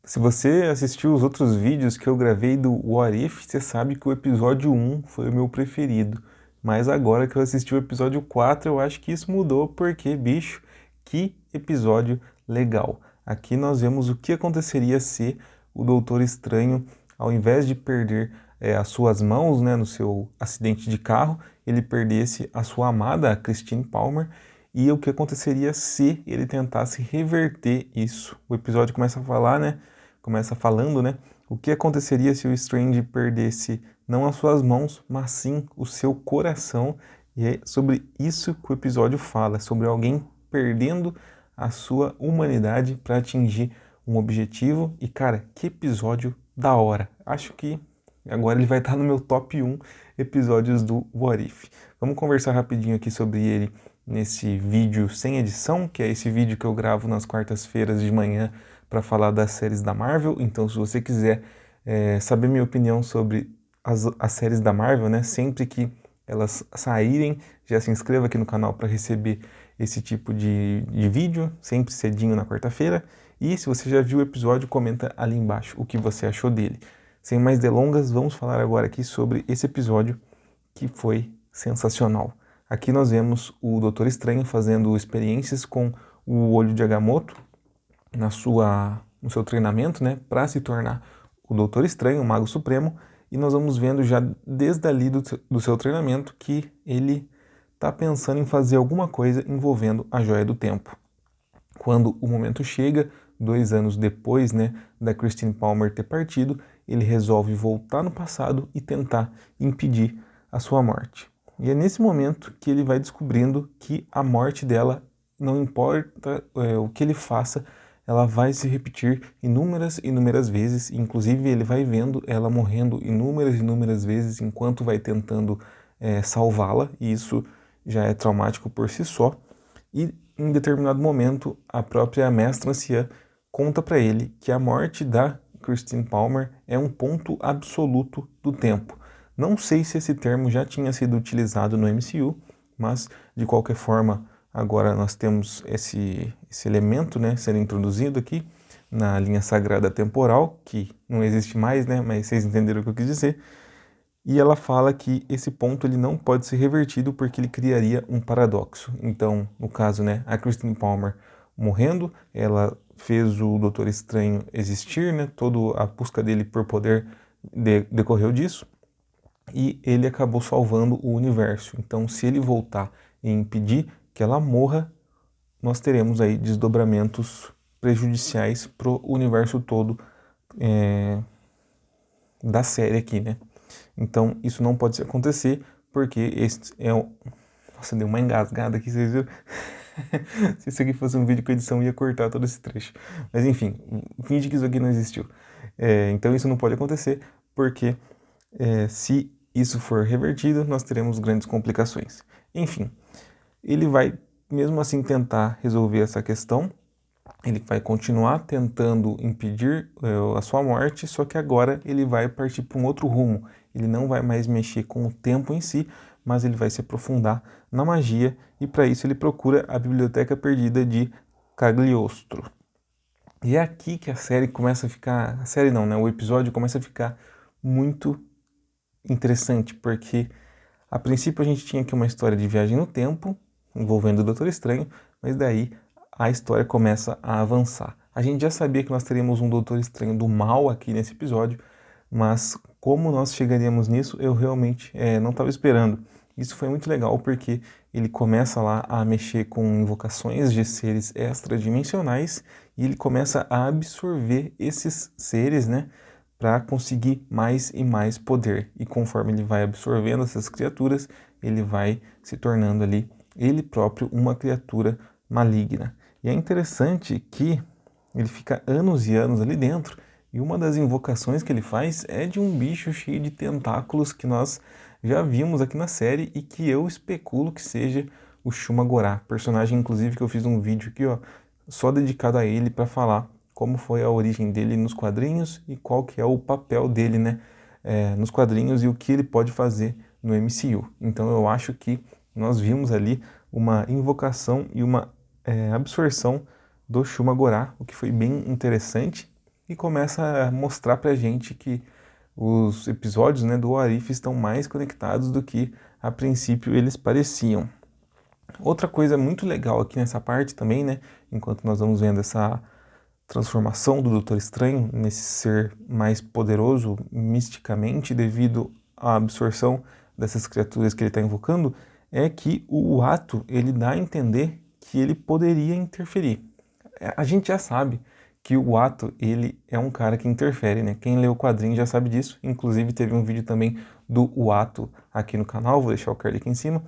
Se você assistiu os outros vídeos que eu gravei do What If, você sabe que o episódio 1 foi o meu preferido. Mas agora que eu assisti o episódio 4, eu acho que isso mudou, porque, bicho, que episódio legal. Aqui nós vemos o que aconteceria se o Doutor Estranho, ao invés de perder as suas mãos, né, no seu acidente de carro, ele perdesse a sua amada, a Christine Palmer, e o que aconteceria se ele tentasse reverter isso. O episódio começa a falar, né? Começa falando, né? O que aconteceria se o Strange perdesse não as suas mãos, mas sim o seu coração? E é sobre isso que o episódio fala, sobre alguém perdendo a sua humanidade para atingir um objetivo. E cara, que episódio da hora! Acho que agora ele vai estar no meu top 1 episódios do What If. Vamos conversar rapidinho aqui sobre ele nesse vídeo sem edição, que é esse vídeo que eu gravo nas quartas-feiras de manhã para falar das séries da Marvel. Então, se você quiser saber minha opinião sobre as séries da Marvel, né, sempre que elas saírem, já se inscreva aqui no canal para receber esse tipo de vídeo, sempre cedinho na quarta-feira. E se você já viu o episódio, comenta ali embaixo o que você achou dele. Sem mais delongas, vamos falar agora aqui sobre esse episódio que foi sensacional. Aqui nós vemos o Doutor Estranho fazendo experiências com o olho de Agamotto no seu treinamento, né, para se tornar o Doutor Estranho, o Mago Supremo, e nós vamos vendo já desde ali do seu treinamento que ele está pensando em fazer alguma coisa envolvendo a Joia do Tempo. Quando o momento chega, 2 anos depois, né, da Christine Palmer ter partido, ele resolve voltar no passado e tentar impedir a sua morte. E é nesse momento que ele vai descobrindo que a morte dela, não importa o que ele faça, ela vai se repetir inúmeras vezes. Inclusive ele vai vendo ela morrendo inúmeras vezes enquanto vai tentando salvá-la, e isso já é traumático por si só. E em determinado momento, a própria mestra anciã conta para ele que a morte da Christine Palmer é um ponto absoluto do tempo. Não sei se esse termo já tinha sido utilizado no MCU, mas de qualquer forma, agora nós temos esse elemento, né, sendo introduzido aqui na linha sagrada temporal, que não existe mais, né, mas vocês entenderam o que eu quis dizer. E ela fala que esse ponto ele não pode ser revertido porque ele criaria um paradoxo. Então, no caso, né, a Christine Palmer morrendo, ela fez o Doutor Estranho existir, né, toda a busca dele por poder decorreu disso, e ele acabou salvando o universo. Então, se ele voltar e impedir que ela morra, nós teremos aí desdobramentos prejudiciais para o universo todo da série aqui, né? Então, isso não pode acontecer, porque esse é o... Nossa, deu uma engasgada aqui, vocês viram? Se isso aqui fosse um vídeo com edição, eu ia cortar todo esse trecho. Mas enfim, finge que isso aqui não existiu. Então, isso não pode acontecer, porque se isso for revertido, nós teremos grandes complicações. Enfim, ele vai, mesmo assim, tentar resolver essa questão. Ele vai continuar tentando impedir a sua morte, só que agora ele vai partir para um outro rumo. Ele não vai mais mexer com o tempo em si, mas ele vai se aprofundar na magia, e para isso ele procura a Biblioteca Perdida de Cagliostro. E é aqui que a série começa a ficar... A série não, né? O episódio começa a ficar muito interessante, porque a princípio a gente tinha aqui uma história de viagem no tempo, envolvendo o Doutor Estranho, mas daí a história começa a avançar. A gente já sabia que nós teríamos um Doutor Estranho do mal aqui nesse episódio, mas como nós chegaríamos nisso, eu realmente não estava esperando. Isso foi muito legal porque ele começa lá a mexer com invocações de seres extradimensionais e ele começa a absorver esses seres, né, para conseguir mais e mais poder. E conforme ele vai absorvendo essas criaturas, ele vai se tornando ali ele próprio uma criatura maligna. E é interessante que ele fica anos e anos ali dentro, e uma das invocações que ele faz é de um bicho cheio de tentáculos que nós já vimos aqui na série e que eu especulo que seja o Shuma-Gorath, personagem inclusive que eu fiz um vídeo aqui, ó, só dedicado a ele para falar como foi a origem dele nos quadrinhos e qual que é o papel dele, né, nos quadrinhos e o que ele pode fazer no MCU. Então eu acho que nós vimos ali uma invocação e uma absorção do Shuma-Gorath, o que foi bem interessante. e começa a mostrar pra gente que os episódios, né, do What If estão mais conectados do que a princípio eles pareciam. Outra coisa muito legal aqui nessa parte também, né, enquanto nós vamos vendo essa transformação do Doutor Estranho nesse ser mais poderoso misticamente devido à absorção dessas criaturas que ele está invocando, é que o ato ele dá a entender que ele poderia interferir. A gente já sabe que o Ato, ele é um cara que interfere, né? Quem lê o quadrinho já sabe disso. Inclusive teve um vídeo também do Ato aqui no canal, vou deixar o card aqui em cima.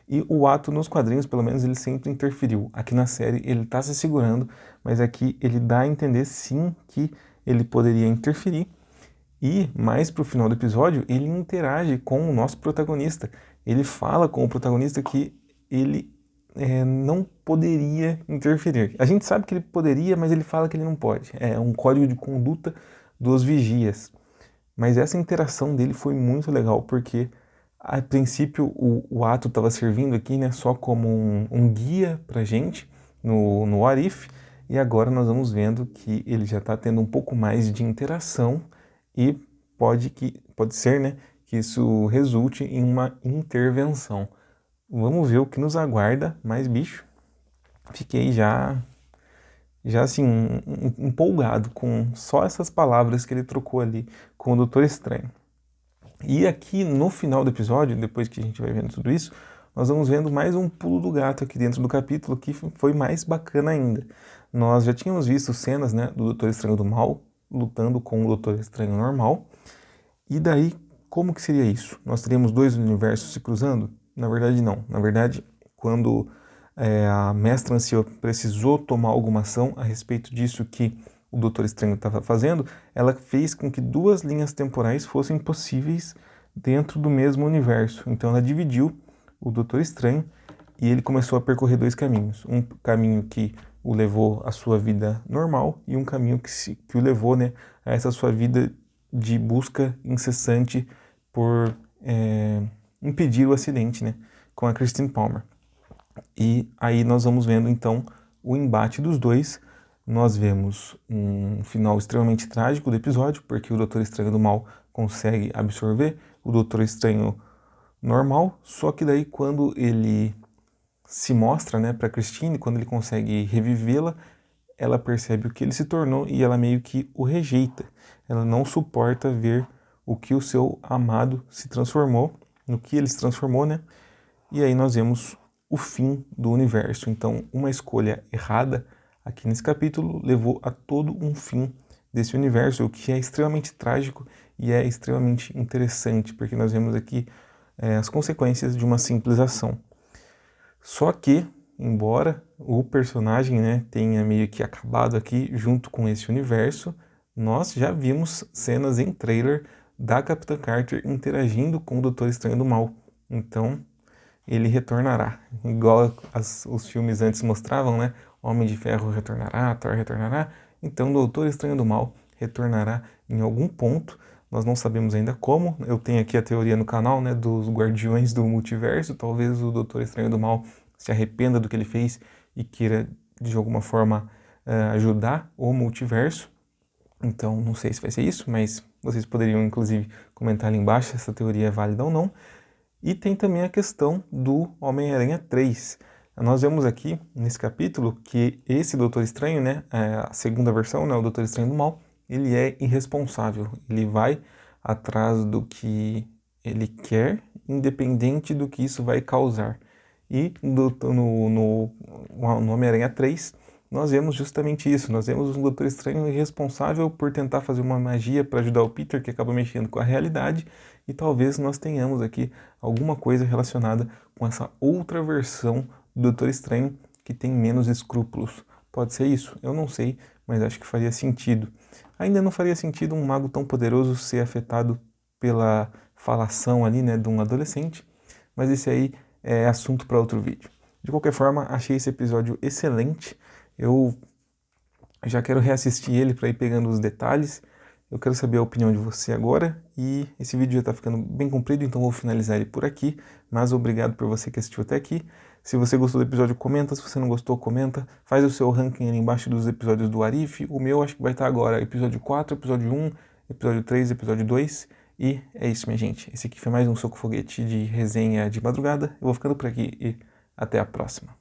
E o Ato nos quadrinhos, pelo menos, ele sempre interferiu. Aqui na série ele tá se segurando, mas aqui ele dá a entender sim que ele poderia interferir. E mais pro final do episódio, ele interage com o nosso protagonista. Ele fala com o protagonista que ele não poderia interferir. A gente sabe que ele poderia, mas ele fala que ele não pode. É um código de conduta dos vigias. Mas essa interação dele foi muito legal, porque a princípio o Ato estava servindo aqui, né, só como um guia pra gente no What If, e agora nós vamos vendo que ele já está tendo um pouco mais de interação e pode ser, né, que isso resulte em uma intervenção. Vamos ver o que nos aguarda, mas bicho, fiquei já assim, empolgado com só essas palavras que ele trocou ali com o Doutor Estranho. E aqui no final do episódio, depois que a gente vai vendo tudo isso, nós vamos vendo mais um pulo do gato aqui dentro do capítulo, que foi mais bacana ainda. Nós já tínhamos visto cenas, né, do Doutor Estranho do Mal lutando com o Doutor Estranho normal, e daí, como que seria isso? Nós teríamos dois universos se cruzando? Na verdade, não. Na verdade, quando a Mestra Anciã precisou tomar alguma ação a respeito disso que o Doutor Estranho estava fazendo, ela fez com que duas linhas temporais fossem possíveis dentro do mesmo universo. Então ela dividiu o Doutor Estranho e ele começou a percorrer dois caminhos. Um caminho que o levou à sua vida normal e um caminho que o levou, né, a essa sua vida de busca incessante por impedir o acidente, né, com a Christine Palmer. E aí nós vamos vendo então o embate dos dois. Nós vemos um final extremamente trágico do episódio, porque o Doutor Estranho do Mal consegue absorver o Doutor Estranho normal, só que daí quando ele se mostra, né, para Christine, quando ele consegue revivê-la, ela percebe o que ele se tornou e ela meio que o rejeita. Ela não suporta ver o que o seu amado se transformou, no que ele se transformou, né? E aí nós vemos o fim do universo. Então, uma escolha errada aqui nesse capítulo levou a todo um fim desse universo, o que é extremamente trágico e é extremamente interessante, porque nós vemos aqui as consequências de uma simples ação. Só que, embora o personagem, né, tenha meio que acabado aqui junto com esse universo, nós já vimos cenas em trailer da Capitã Carter interagindo com o Doutor Estranho do Mal. Então, ele retornará. Igual os filmes antes mostravam, né? Homem de Ferro retornará, Thor retornará. Então, o Doutor Estranho do Mal retornará em algum ponto. Nós não sabemos ainda como. Eu tenho aqui a teoria no canal, né, dos Guardiões do Multiverso. Talvez o Doutor Estranho do Mal se arrependa do que ele fez e queira, de alguma forma, ajudar o multiverso. Então, não sei se vai ser isso, mas vocês poderiam, inclusive, comentar ali embaixo se essa teoria é válida ou não. E tem também a questão do Homem-Aranha 3. Nós vemos aqui, nesse capítulo, que esse Doutor Estranho, né, a segunda versão, né, o Doutor Estranho do Mal, ele é irresponsável. Ele vai atrás do que ele quer, independente do que isso vai causar. E no Homem-Aranha 3, nós vemos justamente isso. Nós vemos um Doutor Estranho irresponsável por tentar fazer uma magia para ajudar o Peter, que acaba mexendo com a realidade, e talvez nós tenhamos aqui alguma coisa relacionada com essa outra versão do Doutor Estranho que tem menos escrúpulos. Pode ser isso? Eu não sei, mas acho que faria sentido. Ainda não faria sentido um mago tão poderoso ser afetado pela falação ali, né, de um adolescente, mas esse aí é assunto para outro vídeo. De qualquer forma, achei esse episódio excelente. Eu já quero reassistir ele para ir pegando os detalhes. Eu quero saber a opinião de você agora, e esse vídeo já está ficando bem comprido, então vou finalizar ele por aqui, mas obrigado por você que assistiu até aqui. Se você gostou do episódio, comenta. Se você não gostou, comenta. Faz o seu ranking ali embaixo dos episódios do Arif. O meu acho que vai estar agora episódio 4, episódio 1, episódio 3, episódio 2. E é isso, minha gente. Esse aqui foi mais um Soco Foguete de resenha de madrugada. Eu vou ficando por aqui e até a próxima.